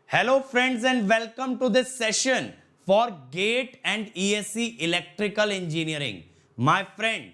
Hello friends and welcome to this session for GATE and ESC Electrical Engineering. My friend,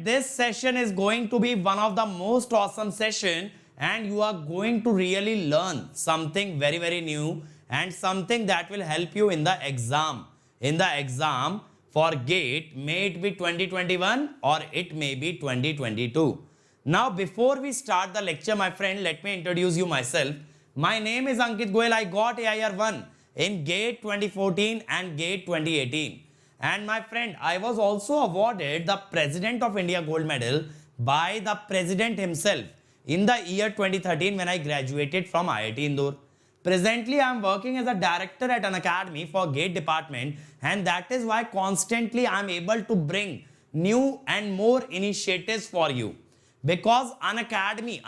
this session is going to be one of the most awesome session and you are going to really learn something very new and something that will help you in the exam. In the exam for GATE, may it be 2021 or it may be 2022. Now, before we start the lecture, my friend, let me introduce you myself. My name is Ankit Goyal. I got AIR 1 in GATE 2014 and GATE 2018. And my friend, I was also awarded the President of India Gold Medal by the President himself in the year 2013 when I graduated from IIT Indore. Presently, I am working as a director at an academy for GATE department, and that is why constantly I am able to bring new and more initiatives for you. Because an academy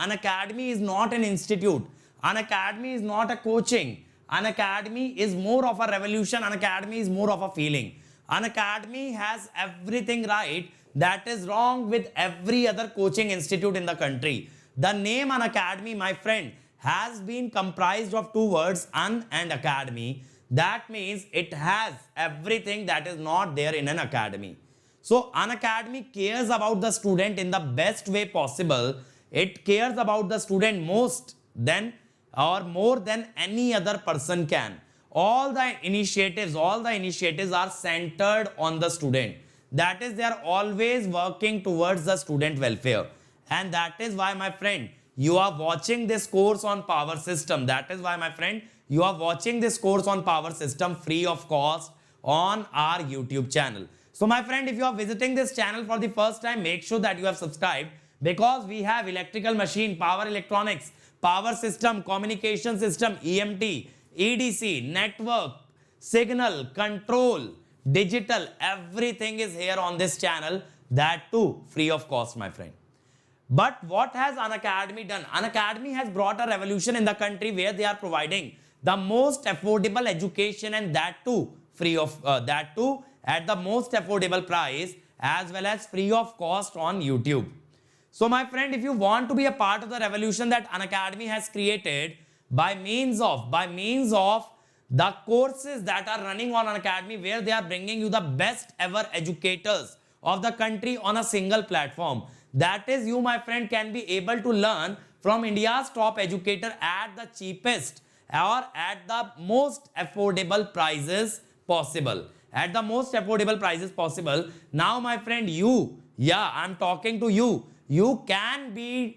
is not an institute. An academy is not a coaching. An academy is more of a revolution. An academy is more of a feeling. An academy has everything right that is wrong with every other coaching institute in the country. The name An Academy, my friend, has been comprised of two words, un and academy. That means it has everything that is not there in an academy. So an academy cares about the student in the best way possible. It cares about the student most than or more than any other person can. All the initiatives are centered on the student. That is, they are always working towards the student welfare. And that is why, my friend, you are watching this course on power system. That is why, my friend, you are watching this course on power system free of cost on our YouTube channel. So my friend, if you are visiting this channel for the first time, make sure that you have subscribed, because we have electrical machine, power electronics, power system, communication system, EMT, EDC, network, signal, control, digital, everything is here on this channel, that too free of cost, my friend. But what has An Academy done? An Academy has brought a revolution in the country where they are providing the most affordable education, and that too free of that too at the most affordable price, as well as free of cost on YouTube. So my friend, if you want to be a part of the revolution that An Academy has created by means of the courses that are running on An Academy, where they are bringing you the best ever educators of the country on a single platform. That is, you, my friend, can be able to learn from India's top educator at the cheapest or at the most affordable prices possible. At the most affordable prices possible. Now, my friend, I'm talking to you. You can dare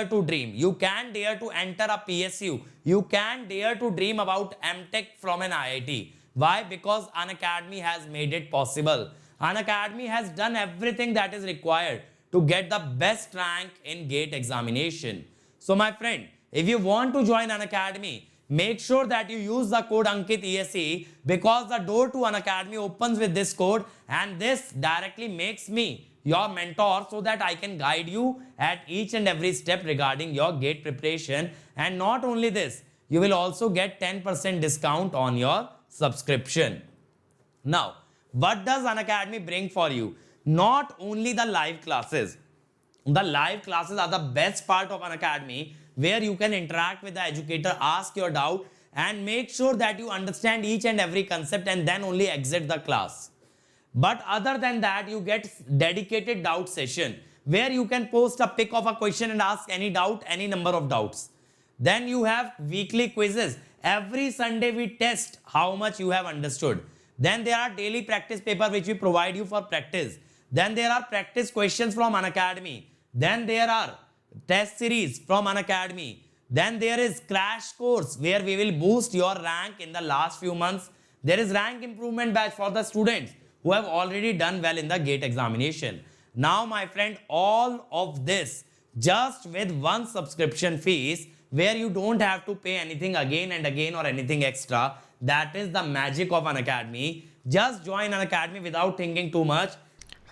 to dream. You can dare to enter a PSU. You can dare to dream about MTech from an IIT. Why? Because An Academy has made it possible. An Academy has done everything that is required to get the best rank in GATE examination. So my friend, if you want to join An Academy, make sure that you use the code Ankit ESE, because the door to An Academy opens with this code, and this directly makes me your mentor so that I can guide you at each and every step regarding your GATE preparation. And not only this, you will also get 10% discount on your subscription. Now, what does An Academy bring for you? Not only the live classes. The live classes are the best part of An Academy, where you can interact with the educator, ask your doubt, and make sure that you understand each and every concept and then only exit the class. But other than that, you get dedicated doubt session, where you can post a pic of a question and ask any doubt, any number of doubts. Then you have weekly quizzes. Every Sunday we test how much you have understood. Then there are daily practice paper which we provide you for practice. Then there are practice questions from An Academy. Then there are test series from An Academy. Then there is crash course where we will boost your rank in the last few months. There is rank improvement batch for the students who have already done well in the GATE examination. Now, my friend, all of this just with one subscription fees, where you don't have to pay anything again and again or anything extra. That is the magic of An Academy. Just join An Academy without thinking too much.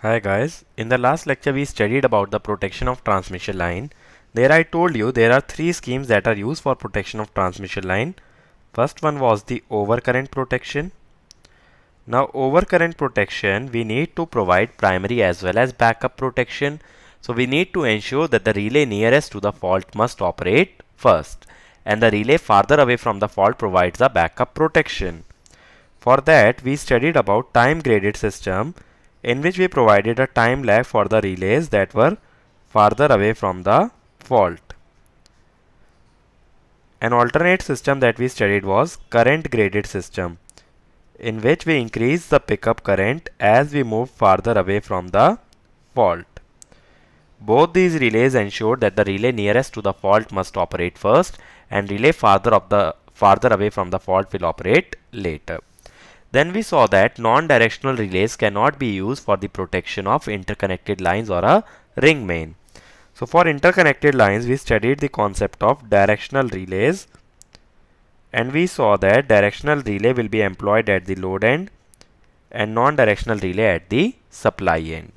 Hi guys, in the last lecture we studied about the protection of transmission line. There I told you there are three schemes that are used for protection of transmission line. First one was the overcurrent protection. Now overcurrent protection, we need to provide primary as well as backup protection. So we need to ensure that the relay nearest to the fault must operate first. and the relay farther away from the fault provides a backup protection. For that, we studied about time graded system, in which we provided a time lag for the relays that were farther away from the fault. An alternate system that we studied was current graded system, in which we increase the pickup current as we move farther away from the fault. Both these relays ensure that the relay nearest to the fault must operate first, and relay farther away from the fault will operate later. Then we saw that non-directional relays cannot be used for the protection of interconnected lines or a ring main. So for interconnected lines, we studied the concept of directional relays, and we saw that directional relay will be employed at the load end and non-directional relay at the supply end.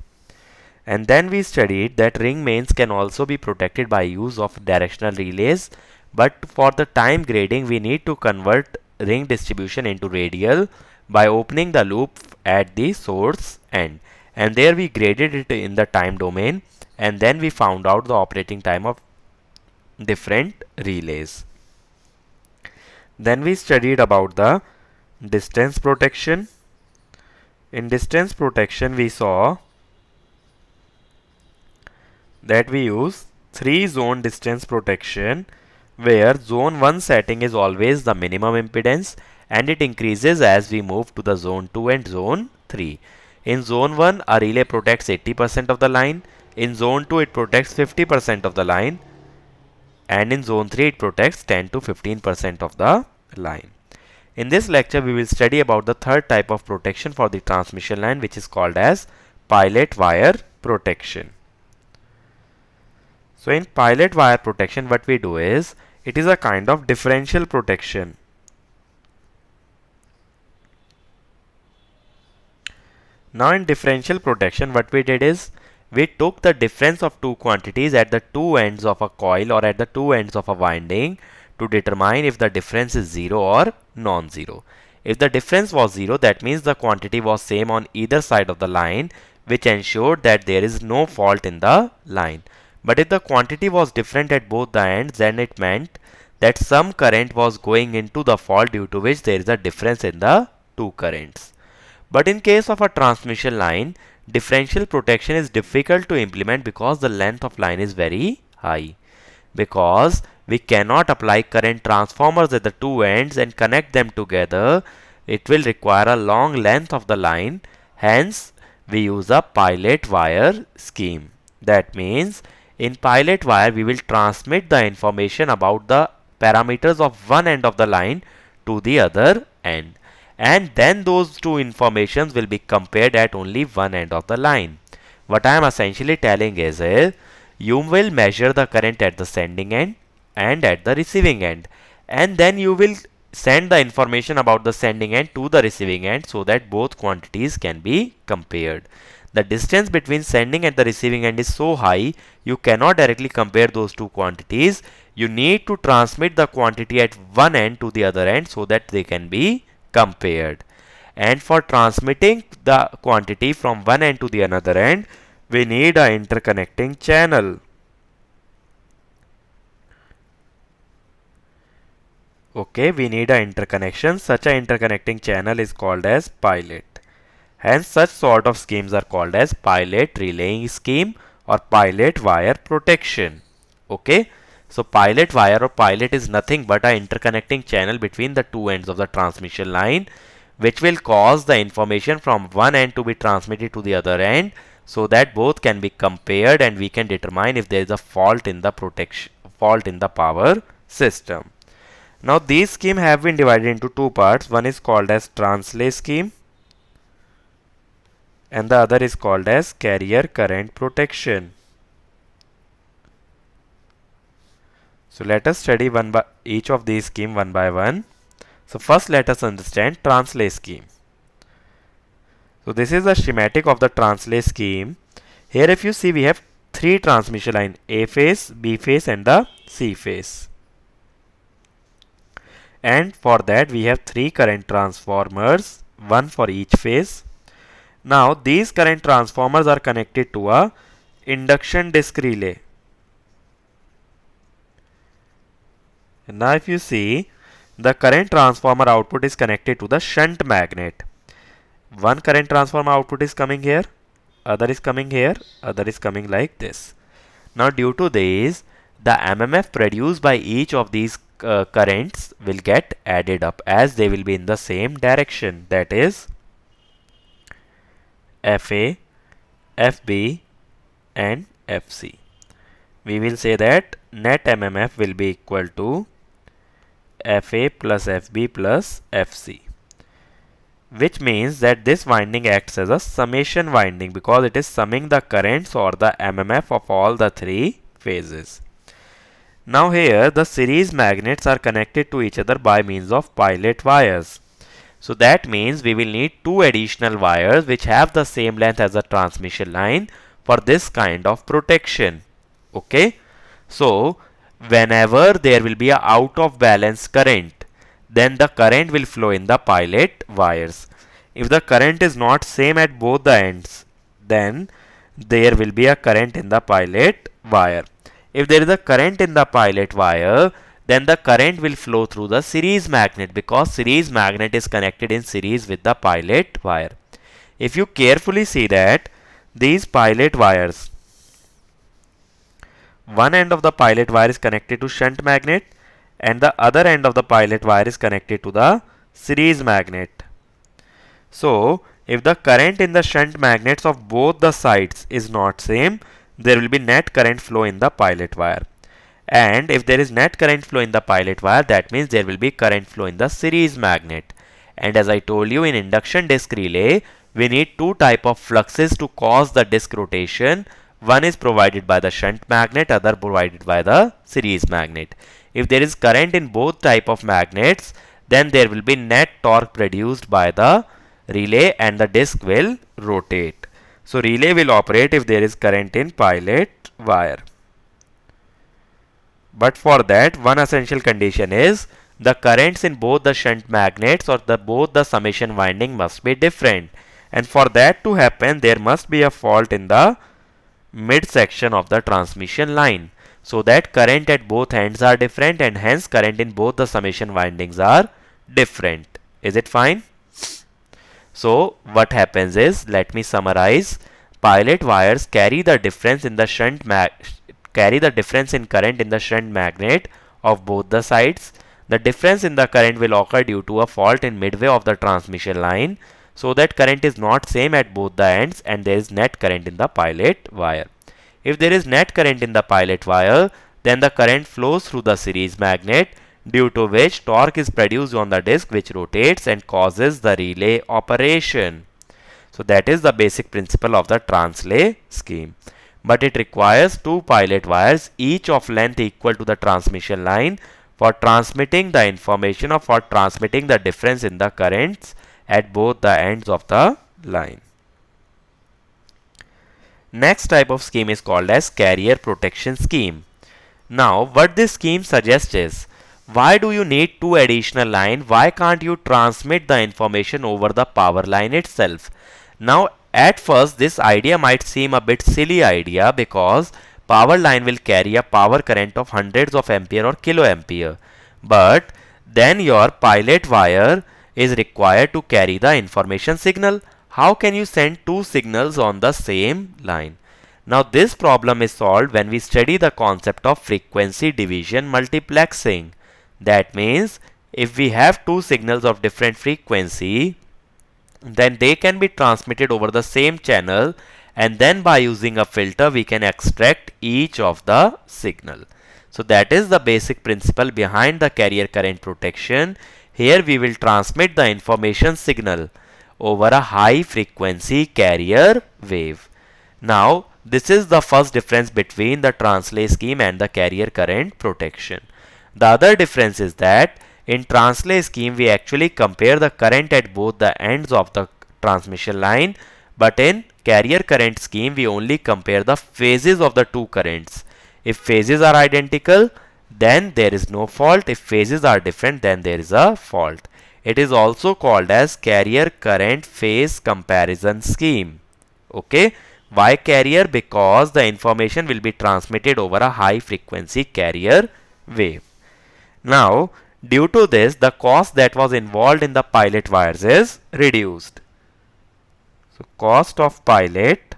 And then we studied that ring mains can also be protected by use of directional relays, but for the time grading we need to convert ring distribution into radial by opening the loop at the source end, and there we graded it in the time domain, and then we found out the operating time of different relays. Then we studied about the distance protection. In distance protection we saw that we use 3-zone distance protection, where zone 1 setting is always the minimum impedance and it increases as we move to the zone 2 and zone 3. In zone 1, a relay protects 80% of the line, in zone 2 it protects 50% of the line, and in zone 3 it protects 10 to 15% of the line. In this lecture we will study about the third type of protection for the transmission line, which is called as pilot wire protection. So in pilot wire protection, what we do is, it is a kind of differential protection. Now in differential protection, what we did is, we took the difference of two quantities at the two ends of a coil or at the two ends of a winding to determine if the difference is 0 or non-zero. If the difference was 0, that means the quantity was same on either side of the line, which ensured that there is no fault in the line. But if the quantity was different at both the ends, then it meant that some current was going into the fault, due to which there is a difference in the two currents. But in case of a transmission line, differential protection is difficult to implement because the length of line is very high. Because we cannot apply current transformers at the two ends and connect them together, it will require a long length of the line. Hence, we use a pilot wire scheme. That means, in pilot wire, we will transmit the information about the parameters of one end of the line to the other end, and then those two informations will be compared at only one end of the line. What I am essentially telling is, you will measure the current at the sending end and at the receiving end, and then you will send the information about the sending end to the receiving end so that both quantities can be compared. The distance between sending and the receiving end is so high, you cannot directly compare those two quantities. You need to transmit the quantity at one end to the other end so that they can be compared. And for transmitting the quantity from one end to the another end, we need an interconnecting channel. Okay, we need an interconnection. Such an interconnecting channel is called as pilot. Hence, such sort of schemes are called as pilot relaying scheme or pilot wire protection. Okay, so pilot wire or pilot is nothing but an interconnecting channel between the two ends of the transmission line, which will cause the information from one end to be transmitted to the other end so that both can be compared and we can determine if there is a fault in the power system. Now these schemes have been divided into two parts. One is called as translay scheme and the other is called as carrier current protection. So let us study each of these schemes one by one. So first let us understand translay scheme. So this is the schematic of the translay scheme. Here if you see, we have three transmission line, A phase, B phase and the C phase. And for that we have three current transformers, one for each phase. Now these current transformers are connected to a induction disk relay. And now if you see, the current transformer output is connected to the shunt magnet. One current transformer output is coming here, other is coming here, other is coming like this. Now due to this, the MMF produced by each of these currents will get added up as they will be in the same direction, that is FA, FB and FC. We will say that net MMF will be equal to FA plus FB plus FC, which means that this winding acts as a summation winding because it is summing the currents or the MMF of all the three phases. Now here the series magnets are connected to each other by means of pilot wires. So that means we will need two additional wires which have the same length as the transmission line for this kind of protection. Okay. So whenever there will be a out of balance current, then the current will flow in the pilot wires. If the current is not same at both the ends, then there will be a current in the pilot wire. If there is a current in the pilot wire, then the current will flow through the series magnet because series magnet is connected in series with the pilot wire. If you carefully see that these pilot wires, one end of the pilot wire is connected to shunt magnet and the other end of the pilot wire is connected to the series magnet. So if the current in the shunt magnets of both the sides is not same, there will be net current flow in the pilot wire. And if there is net current flow in the pilot wire, that means there will be current flow in the series magnet. And as I told you, in induction disk relay, we need two type of fluxes to cause the disk rotation. One is provided by the shunt magnet, other provided by the series magnet. If there is current in both type of magnets, then there will be net torque produced by the relay and the disk will rotate. So relay will operate if there is current in pilot wire. But for that, one essential condition is the currents in both the shunt magnets or both the summation winding must be different. And for that to happen, there must be a fault in the midsection of the transmission line, so that current at both ends are different and hence current in both the summation windings are different. Is it fine? So what happens is, let me summarize. Pilot wires carry the difference in the current in the shunt magnet of both the sides. The difference in the current will occur due to a fault in midway of the transmission line, so that current is not same at both the ends and there is net current in the pilot wire. If there is net current in the pilot wire, then the current flows through the series magnet, due to which torque is produced on the disk which rotates and causes the relay operation. So that is the basic principle of the translay scheme. But it requires two pilot wires, each of length equal to the transmission line, for transmitting the information or for transmitting the difference in the currents at both the ends of the line. Next type of scheme is called as carrier protection scheme. Now what this scheme suggests is, why do you need two additional lines? Why can't you transmit the information over the power line itself? Now at first this idea might seem a bit silly idea because power line will carry a power current of hundreds of ampere or kiloampere. But then your pilot wire is required to carry the information signal. How can you send two signals on the same line? Now this problem is solved when we study the concept of frequency division multiplexing. That means if we have two signals of different frequency, then they can be transmitted over the same channel, and then by using a filter we can extract each of the signal. So that is the basic principle behind the carrier current protection. Here we will transmit the information signal over a high frequency carrier wave. Now this is the first difference between the translay scheme and the carrier current protection. The other difference is that in translay scheme we actually compare the current at both the ends of the transmission line, but in carrier current scheme we only compare the phases of the two currents. If phases are identical, then there is no fault. If phases are different, then there is a fault. It is also called as carrier current phase comparison scheme. Okay. Why carrier? Because the information will be transmitted over a high frequency carrier wave. Now, due to this, the cost that was involved in the pilot wires is reduced. So, cost of pilot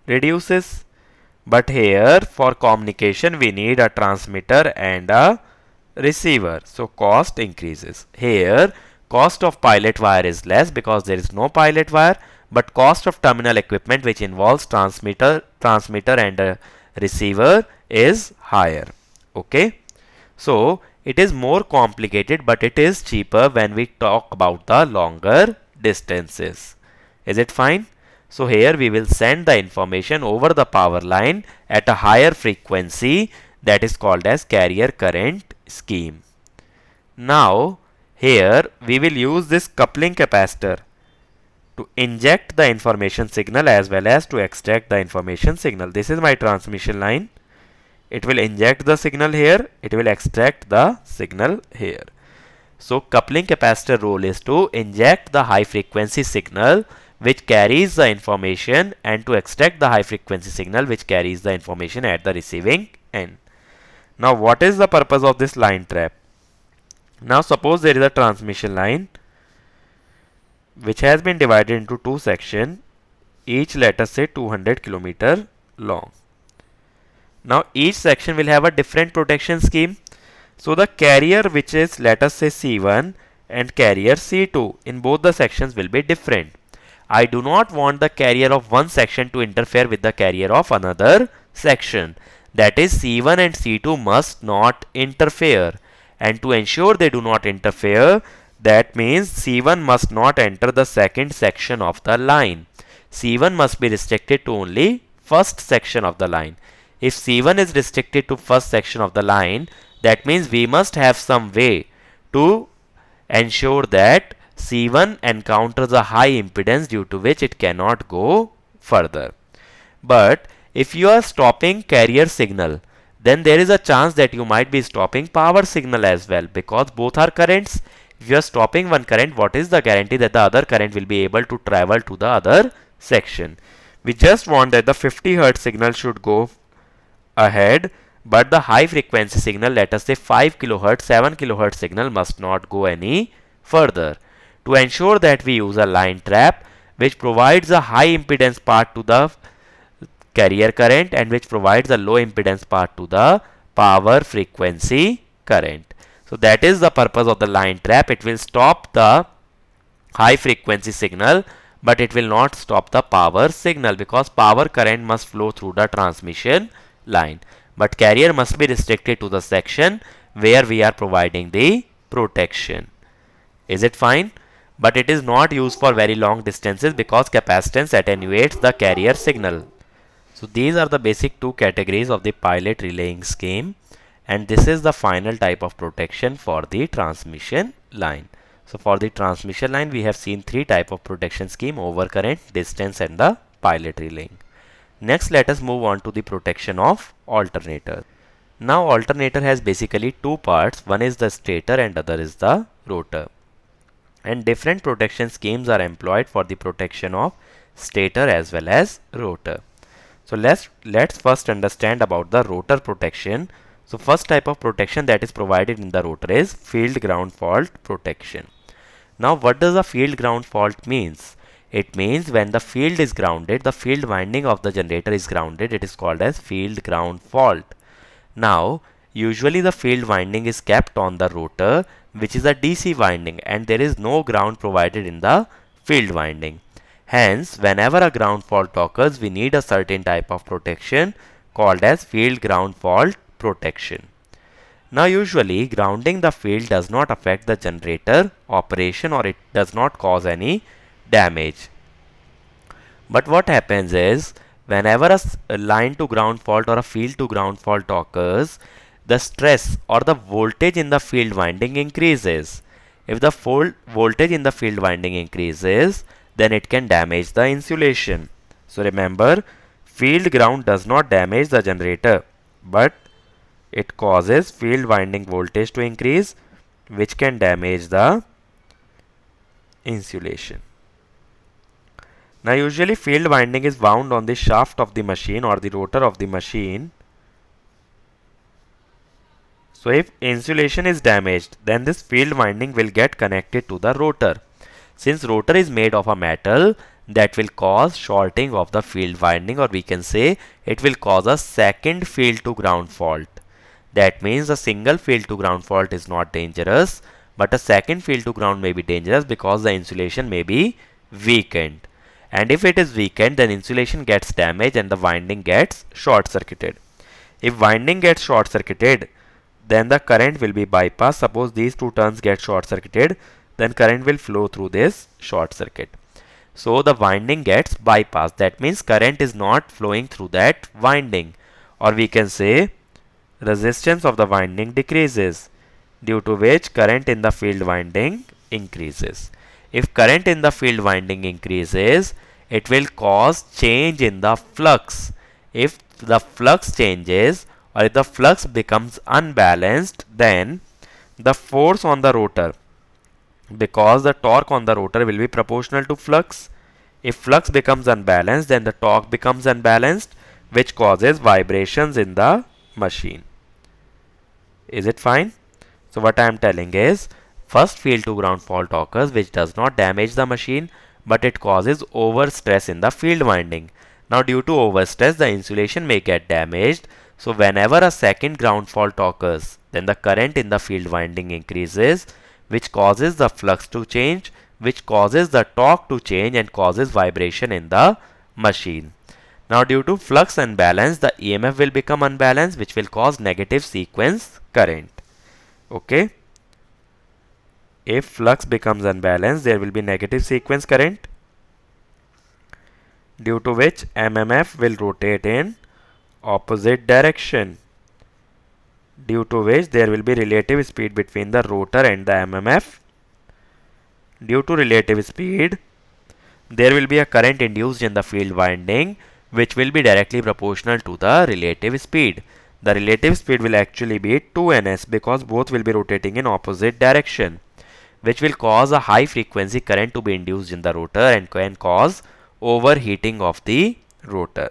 reduces. But here for communication we need a transmitter and a receiver. So cost increases. Here cost of pilot wire is less because there is no pilot wire, but cost of terminal equipment which involves transmitter and a receiver is higher. Okay. So it is more complicated, but it is cheaper when we talk about the longer distances. Is it fine? So here we will send the information over the power line at a higher frequency, that is called as carrier current scheme. Now here we will use this coupling capacitor to inject the information signal as well as to extract the information signal. This is my transmission line. It will inject the signal here, it will extract the signal here. So coupling capacitor role is to inject the high frequency signal which carries the information and to extract the high frequency signal which carries the information at the receiving end. Now what is the purpose of this line trap? Now suppose there is a transmission line which has been divided into two sections, each let us say 200 km long. Now each section will have a different protection scheme. So the carrier which is let us say C1 and carrier C2 in both the sections will be different. I do not want the carrier of one section to interfere with the carrier of another section. That is C1 and C2 must not interfere. And to ensure they do not interfere, that means C1 must not enter the second section of the line. C1 must be restricted to only first section of the line. If C1 is restricted to first section of the line, that means we must have some way to ensure that C1 encounters a high impedance due to which it cannot go further. But if you are stopping carrier signal, then there is a chance that you might be stopping power signal as well, because both are currents. If you are stopping one current, what is the guarantee that the other current will be able to travel to the other section? We just want that the 50 Hz signal should go ahead, but the high frequency signal, let us say 5 kHz, 7 kHz signal must not go any further. To ensure that we use a line trap which provides a high impedance part to the carrier current and which provides a low impedance part to the power frequency current. So that is the purpose of the line trap. It will stop the high frequency signal, but it will not stop the power signal, because power current must flow through the transmission line. But carrier must be restricted to the section where we are providing the protection. Is it fine? But it is not used for very long distances because capacitance attenuates the carrier signal. So these are the basic two categories of the pilot relaying scheme, and this is the final type of protection for the transmission line. So for the transmission line we have seen three type of protection scheme: overcurrent, distance and the pilot relaying. Next let us move on to the protection of alternator. Now alternator has basically two parts, one is the stator and other is the rotor. And different protection schemes are employed for the protection of stator as well as rotor. So let's first understand about the rotor protection. So first type of protection that is provided in the rotor is field ground fault protection. Now what does a field ground fault means? It means when the field is grounded, the field winding of the generator is grounded, it is called as field ground fault. Now usually the field winding is kept on the rotor, which is a DC winding, and there is no ground provided in the field winding. Hence, whenever a ground fault occurs, we need a certain type of protection called as field ground fault protection. Now usually grounding the field does not affect the generator operation, or it does not cause any damage. But what happens is, whenever a line to ground fault or a field to ground fault occurs, the stress or the voltage in the field winding increases. If the voltage in the field winding increases, then it can damage the insulation. So remember, field ground does not damage the generator, but it causes field winding voltage to increase, which can damage the insulation. Now usually field winding is wound on the shaft of the machine or the rotor of the machine, So if insulation is damaged, then this field winding will get connected to the rotor. Since rotor is made of a metal, that will cause shorting of the field winding, or we can say it will cause a second field to ground fault. That means a single field to ground fault is not dangerous, but a second field to ground may be dangerous because the insulation may be weakened. And if it is weakened, then insulation gets damaged and the winding gets short circuited. If winding gets short circuited, then the current will be bypassed. Suppose these two turns get short circuited, then current will flow through this short circuit. So the winding gets bypassed. That means current is not flowing through that winding, or we can say resistance of the winding decreases, due to which current in the field winding increases. If current in the field winding increases, it will cause change in the flux. If the flux changes, or if the flux becomes unbalanced, then the force on the rotor, because the torque on the rotor will be proportional to flux. If flux becomes unbalanced, then the torque becomes unbalanced, which causes vibrations in the machine. Is it fine? So what I am telling is, first field to ground fault occurs, which does not damage the machine, but it causes overstress in the field winding. Now due to overstress, the insulation may get damaged. So whenever a second ground fault occurs, then the current in the field winding increases, which causes the flux to change, which causes the torque to change and causes vibration in the machine. Now due to flux unbalance, the EMF will become unbalanced, which will cause negative sequence current. Okay. If flux becomes unbalanced, there will be negative sequence current, due to which MMF will rotate in opposite direction, due to which there will be relative speed between the rotor and the MMF. Due to relative speed, there will be a current induced in the field winding, which will be directly proportional to the relative speed. The relative speed will actually be 2ns, because both will be rotating in opposite direction, which will cause a high frequency current to be induced in the rotor and can cause overheating of the rotor.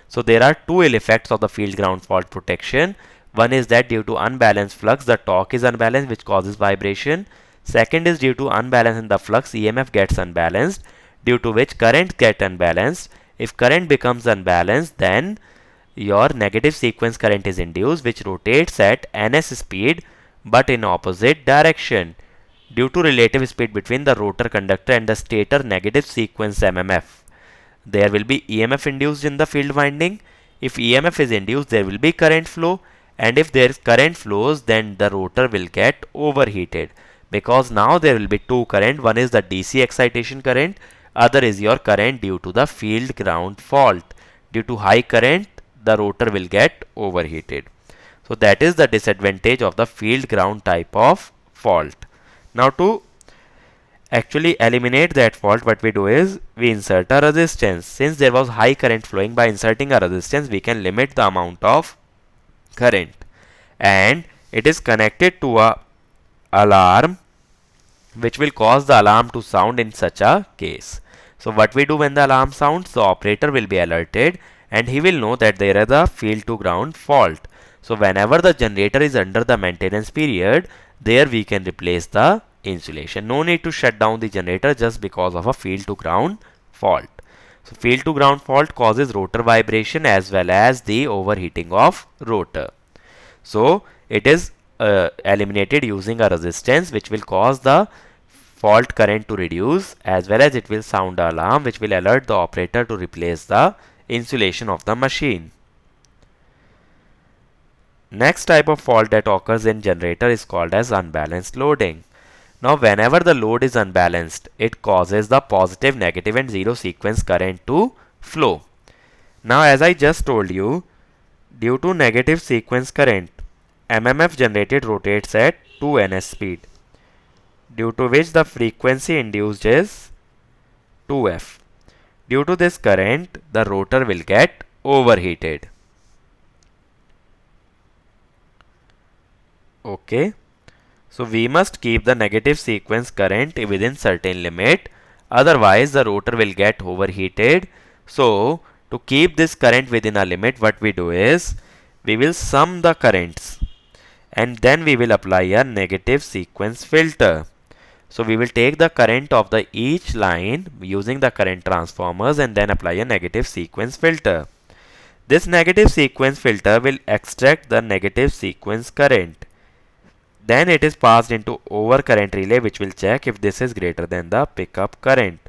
So there are two ill effects of the field ground fault protection. One is that due to unbalanced flux, the torque is unbalanced, which causes vibration. Second is due to unbalance in the flux, EMF gets unbalanced, due to which current get unbalanced. If current becomes unbalanced, then your negative sequence current is induced, which rotates at ns speed but in opposite direction. Due to relative speed between the rotor conductor and the stator negative sequence MMF, there will be EMF induced in the field winding. If EMF is induced, there will be current flow, and if there is current flows, then the rotor will get overheated, because now there will be two current. One is the DC excitation current, other is your current due to the field ground fault. Due to high current, the rotor will get overheated. So that is the disadvantage of the field ground type of fault. Now to actually eliminate that fault, what we do is we insert a resistance. Since there was high current flowing, by inserting a resistance we can limit the amount of current, and it is connected to a alarm, which will cause the alarm to sound in such a case. So what we do when the alarm sounds, the operator will be alerted and he will know that there is a field to ground fault. So whenever the generator is under the maintenance period, there we can replace the insulation. No need to shut down the generator just because of a field to ground fault. So field to ground fault causes rotor vibration as well as the overheating of rotor. So it is eliminated using a resistance, which will cause the fault current to reduce, as well as it will sound the alarm, which will alert the operator to replace the insulation of the machine. Next type of fault that occurs in generator is called as unbalanced loading. Now whenever the load is unbalanced, it causes the positive, negative and zero sequence current to flow. Now as I just told you, due to negative sequence current, MMF generated rotates at 2ns speed, due to which the frequency induced is 2f. Due to this current, the rotor will get overheated. Okay. So we must keep the negative sequence current within certain limit, otherwise the rotor will get overheated. So to keep this current within a limit, what we do is we will sum the currents, and then we will apply a negative sequence filter. So we will take the current of the each line using the current transformers and then apply a negative sequence filter. This negative sequence filter will extract the negative sequence current. Then it is passed into overcurrent relay, which will check if this is greater than the pickup current.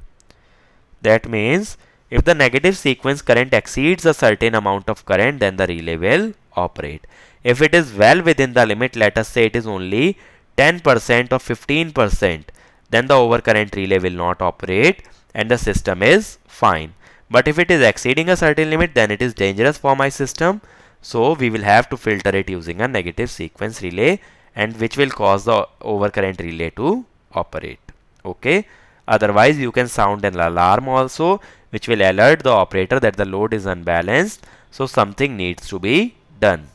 That means if the negative sequence current exceeds a certain amount of current, then the relay will operate. If it is well within the limit, let us say it is only 10% or 15%, then the overcurrent relay will not operate and the system is fine. But if it is exceeding a certain limit, then it is dangerous for my system. So we will have to filter it using a negative sequence relay, and which will cause the overcurrent relay to operate. Okay. Otherwise, you can sound an alarm also, which will alert the operator that the load is unbalanced, so something needs to be done.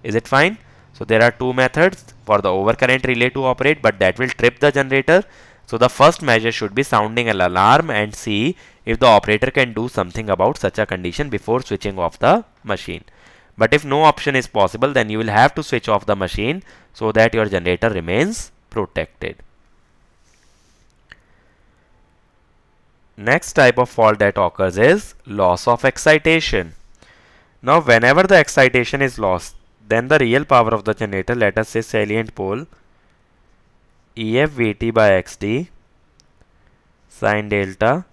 Is it fine? So there are two methods for the overcurrent relay to operate, but that will trip the generator. So the first measure should be sounding an alarm and see if the operator can do something about such a condition before switching off the machine. But if no option is possible, then you will have to switch off the machine so that your generator remains protected. Next type of fault that occurs is loss of excitation. Now whenever the excitation is lost, then the real power of the generator, let us say salient pole, EF Vt by Xd sin delta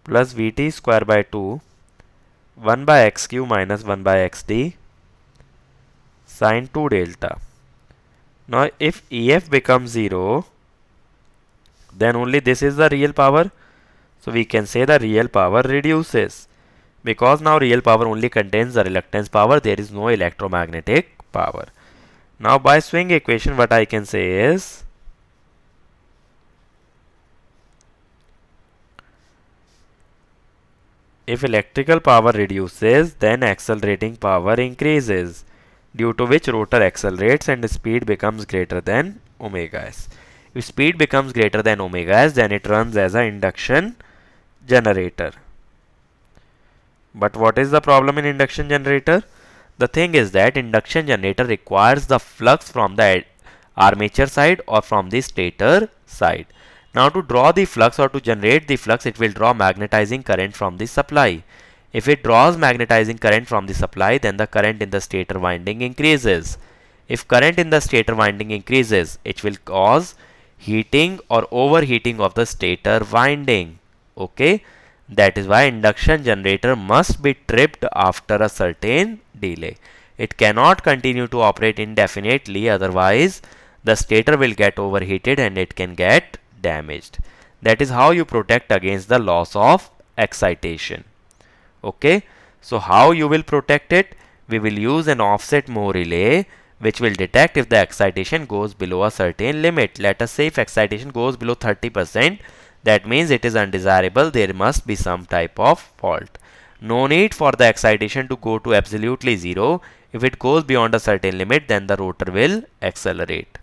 plus Vt square by 2 1 by Xq minus 1 by Xd sin 2 delta. Now if EF becomes 0, then only this is the real power. So we can say the real power reduces, because now real power only contains the reluctance power, there is no electromagnetic power. Now by swing equation, what I can say is if electrical power reduces, then accelerating power increases, due to which rotor accelerates and speed becomes greater than omega s. If speed becomes greater than omega s, then it runs as an induction generator. But what is the problem in induction generator? The thing is that induction generator requires the flux from the armature side or from the stator side. Now to draw the flux or to generate the flux, it will draw magnetizing current from the supply. If it draws magnetizing current from the supply, then the current in the stator winding increases. If current in the stator winding increases, it will cause heating or overheating of the stator winding. Okay, that is why induction generator must be tripped after a certain delay. It cannot continue to operate indefinitely, otherwise the stator will get overheated and it can get damaged. That is how you protect against the loss of excitation. Okay, so how you will protect it? We will use an offset Moore relay, which will detect if the excitation goes below a certain limit. Let us say if excitation goes below 30%, that means it is undesirable, there must be some type of fault. No need for the excitation to go to absolutely 0. If it goes beyond a certain limit, then the rotor will accelerate.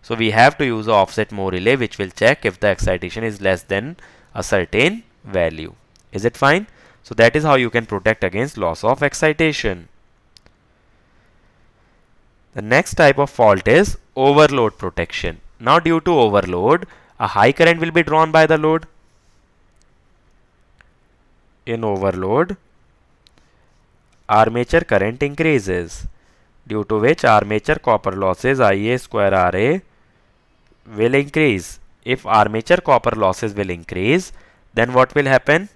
So we have to use an offset Moore relay, which will check if the excitation is less than a certain value. Is it fine? So that is how you can protect against loss of excitation. The next type of fault is overload protection. Now due to overload, a high current will be drawn by the load. In overload, armature current increases, due to which armature copper losses Ia square Ra will increase. If armature copper losses will increase, then what will happen?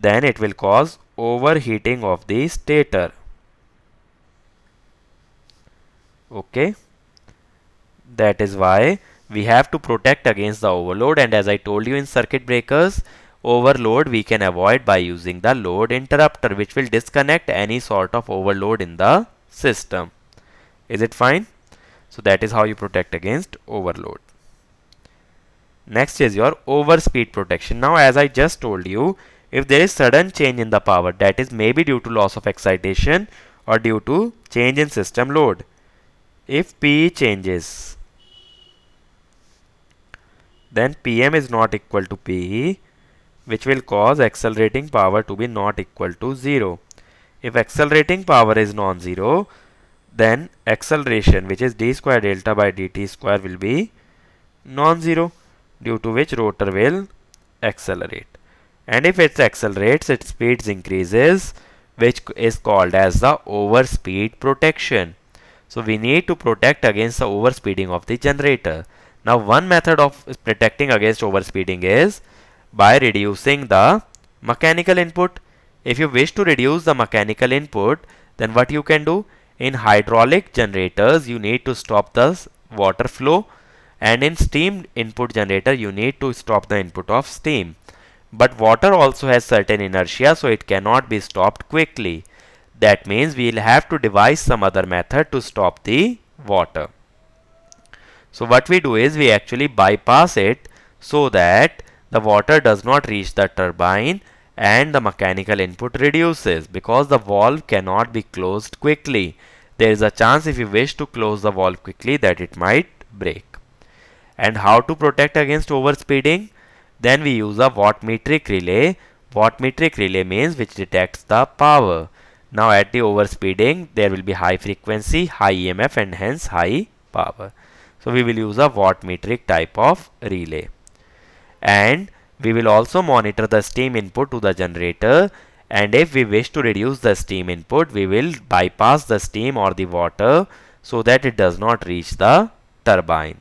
Then it will cause overheating of the stator. Okay, that is why we have to protect against the overload, and as I told you in circuit breakers, overload we can avoid by using the load interrupter, which will disconnect any sort of overload in the system. Is it fine? So that is how you protect against overload. Next is your overspeed protection. Now as I just told you, if there is sudden change in the power, that is maybe due to loss of excitation or due to change in system load. If P changes, then Pm is not equal to Pe, which will cause accelerating power to be not equal to 0. If accelerating power is non-zero, then acceleration, which is d square delta by dt square, will be non-zero, due to which rotor will accelerate. And if it accelerates, its speed increases, which is called as the overspeed protection. So we need to protect against the overspeeding of the generator. Now one method of protecting against overspeeding is by reducing the mechanical input. If you wish to reduce the mechanical input, then what you can do? In hydraulic generators, you need to stop the water flow, and in steam input generator, you need to stop the input of steam. But water also has certain inertia, so it cannot be stopped quickly. That means we will have to devise some other method to stop the water. So what we do is we actually bypass it so that the water does not reach the turbine and the mechanical input reduces, because the valve cannot be closed quickly. There is a chance, if you wish to close the valve quickly, that it might break. And how to protect against overspeeding? Then we use a wattmetric relay. Wattmetric relay means which detects the power. Now at the overspeeding, there will be high frequency, high EMF, and hence high power. So we will use a wattmetric type of relay. And we will also monitor the steam input to the generator, and if we wish to reduce the steam input, we will bypass the steam or the water so that it does not reach the turbine.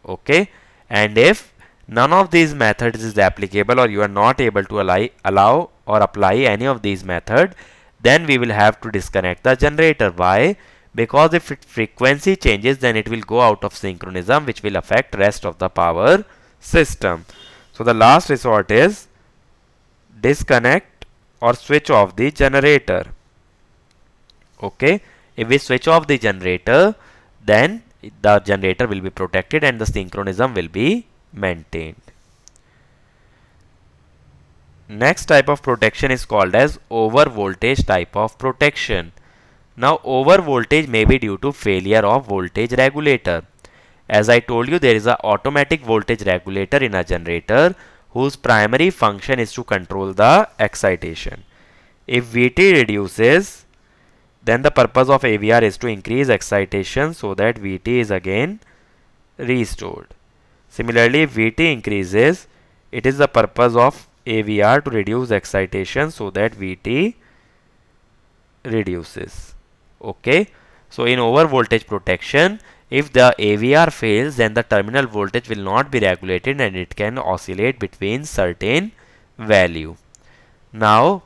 Okay, and if none of these methods is applicable, or you are not able to allow or apply any of these methods, then we will have to disconnect the generator. Why? Because if its frequency changes, then it will go out of synchronism, which will affect rest of the power system. So the last resort is disconnect or switch off the generator. Okay, if we switch off the generator, then the generator will be protected and the synchronism will be maintained. Next type of protection is called as over voltage type of protection. Now over voltage may be due to failure of voltage regulator. As I told you, there is an automatic voltage regulator in a generator whose primary function is to control the excitation. If Vt reduces, then the purpose of AVR is to increase excitation so that Vt is again restored. Similarly, if Vt increases, it is the purpose of AVR to reduce excitation so that Vt reduces. Okay, so in over voltage protection, if the AVR fails, then the terminal voltage will not be regulated and it can oscillate between certain value. Now,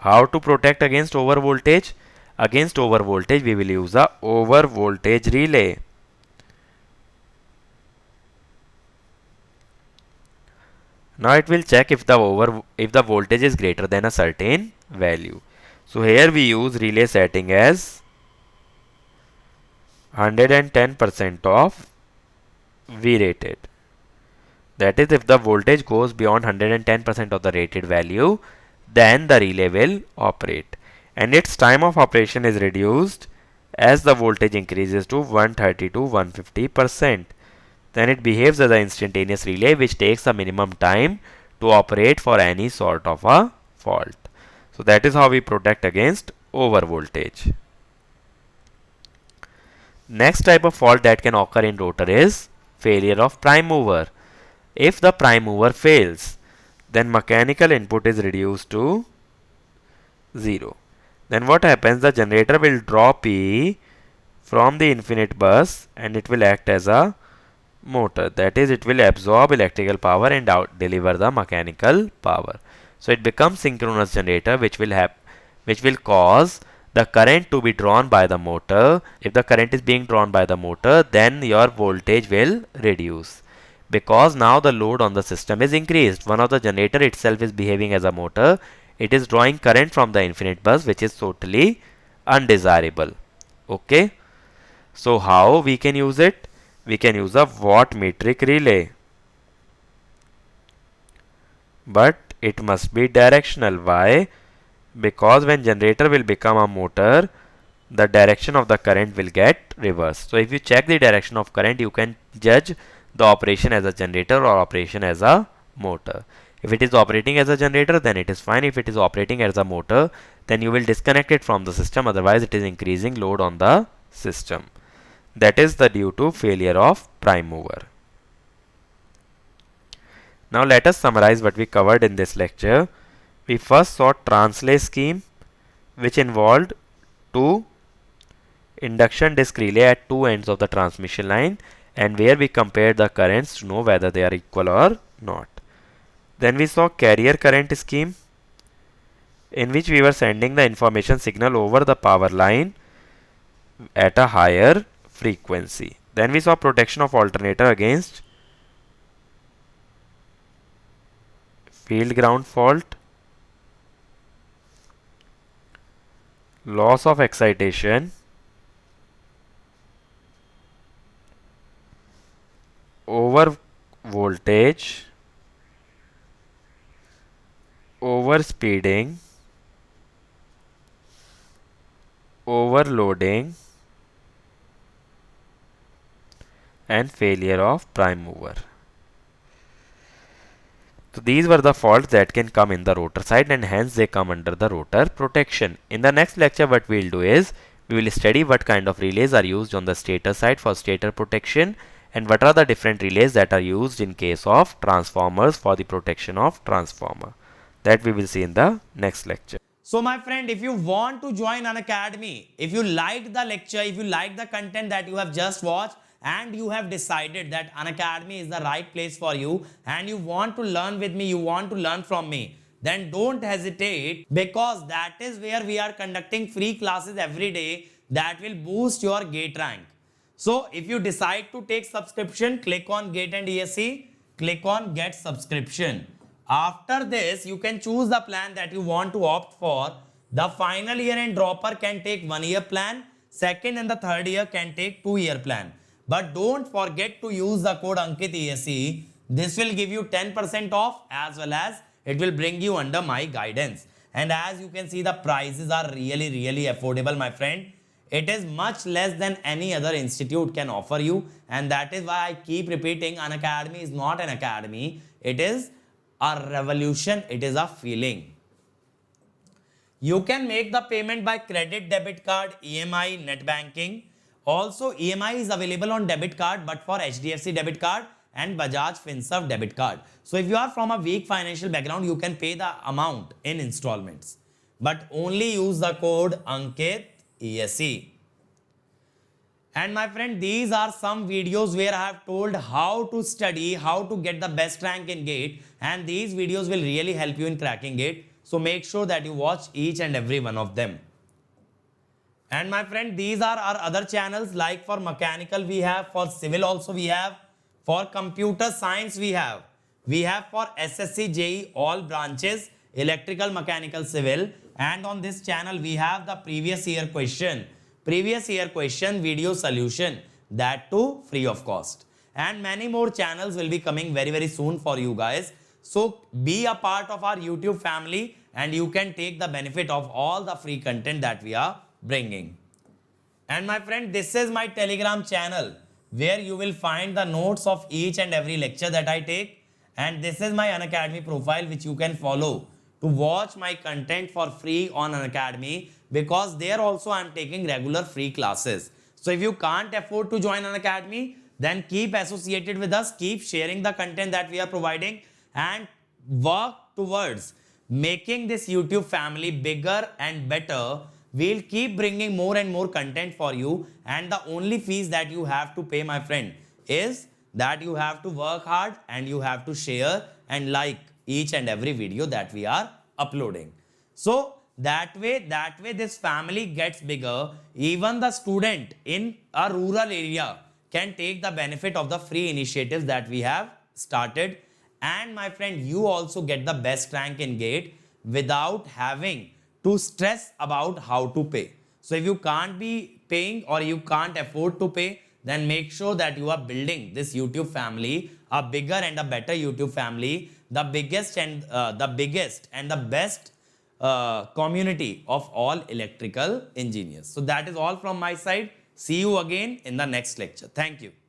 how to protect against over voltage? Against over voltage, we will use a over voltage relay. Now it will check if the voltage is greater than a certain value. So here we use relay setting as 110% of V rated. That is, if the voltage goes beyond 110% of the rated value, then the relay will operate. And its time of operation is reduced as the voltage increases to 130 to 150%. Then it behaves as an instantaneous relay, which takes a minimum time to operate for any sort of a fault. So that is how we protect against over voltage. Next type of fault that can occur in rotor is failure of prime mover. If the prime mover fails, then mechanical input is reduced to 0. Then what happens? The generator will draw P from the infinite bus and it will act as a motor. That is, it will absorb electrical power and deliver the mechanical power. So it becomes synchronous generator, which will cause the current to be drawn by the motor. If the current is being drawn by the motor, then your voltage will reduce, because now the load on the system is increased. One of the generator itself is behaving as a motor. It is drawing current from the infinite bus, which is totally undesirable. Okay. So how we can use it? We can use a wattmetric relay. But it must be directional. Why? Because when generator will become a motor, the direction of the current will get reversed. So if you check the direction of current, you can judge the operation as a generator or operation as a motor. If it is operating as a generator, then it is fine. If it is operating as a motor, then you will disconnect it from the system, otherwise it is increasing load on the system. That is the due to failure of prime mover. Now let us summarize what we covered in this lecture. We first saw translay scheme, which involved two induction disc relay at two ends of the transmission line, and where we compared the currents to know whether they are equal or not. Then we saw carrier current scheme, in which we were sending the information signal over the power line at a higher frequency. Then we saw protection of alternator against field ground fault, loss of excitation, over voltage, over speeding, overloading, and failure of prime mover. So these were the faults that can come in the rotor side, and hence they come under the rotor protection. In the next lecture, what we will do is we will study what kind of relays are used on the stator side for stator protection, and what are the different relays that are used in case of transformers for the protection of transformer. That we will see in the next lecture. So my friend, if you want to join Unacademy, if you liked the lecture, if you like the content that you have just watched, and you have decided that Unacademy is the right place for you, and you want to learn with me, you want to learn from me, then don't hesitate, because that is where we are conducting free classes every day that will boost your gate rank. So if you decide to take subscription, click on GATE and ESE, click on get subscription. After this, you can choose the plan that you want to opt for. The final year and dropper can take 1 year plan, second and the third year can take 2 year plan. But don't forget to use the code Ankit ESE. This will give you 10% off, as well as it will bring you under my guidance. And as you can see, the prices are really affordable, my friend. It is much less than any other institute can offer you, and that is why I keep repeating, Unacademy is not an academy. It is a revolution. It is a feeling. You can make the payment by credit, debit card, EMI, net banking. Also, EMI is available on debit card, but for HDFC debit card and Bajaj Finserv debit card. So if you are from a weak financial background, you can pay the amount in installments, but only use the code Ankit ESE. And my friend, these are some videos where I have told how to study, how to get the best rank in GATE, and these videos will really help you in cracking GATE. So make sure that you watch each and every one of them. And my friend, these are our other channels, like for mechanical we have, for civil also we have, for computer science we have for SSC, JEE, all branches, electrical, mechanical, civil. And on this channel we have the previous year question video solution, that too free of cost. And many more channels will be coming very soon for you guys. So be a part of our YouTube family, and you can take the benefit of all the free content that we are bringing. And my friend, this is my Telegram channel, where you will find the notes of each and every lecture that I take. And this is my Unacademy profile, which you can follow to watch my content for free on Unacademy, because there also I am taking regular free classes. So if you can't afford to join Unacademy, then keep associated with us, keep sharing the content that we are providing, and work towards making this YouTube family bigger and better. We'll keep bringing more and more content for you, and the only fees that you have to pay, my friend, is that you have to work hard and you have to share and like each and every video that we are uploading. So that way this family gets bigger. Even the student in a rural area can take the benefit of the free initiatives that we have started. And my friend, you also get the best rank in GATE without having to stress about how to pay. So if you can't be paying or you can't afford to pay, then make sure that you are building this YouTube family, a bigger and a better YouTube family, the biggest and the best community of all electrical engineers. So that is all from my side. See you again in the next lecture. Thank you.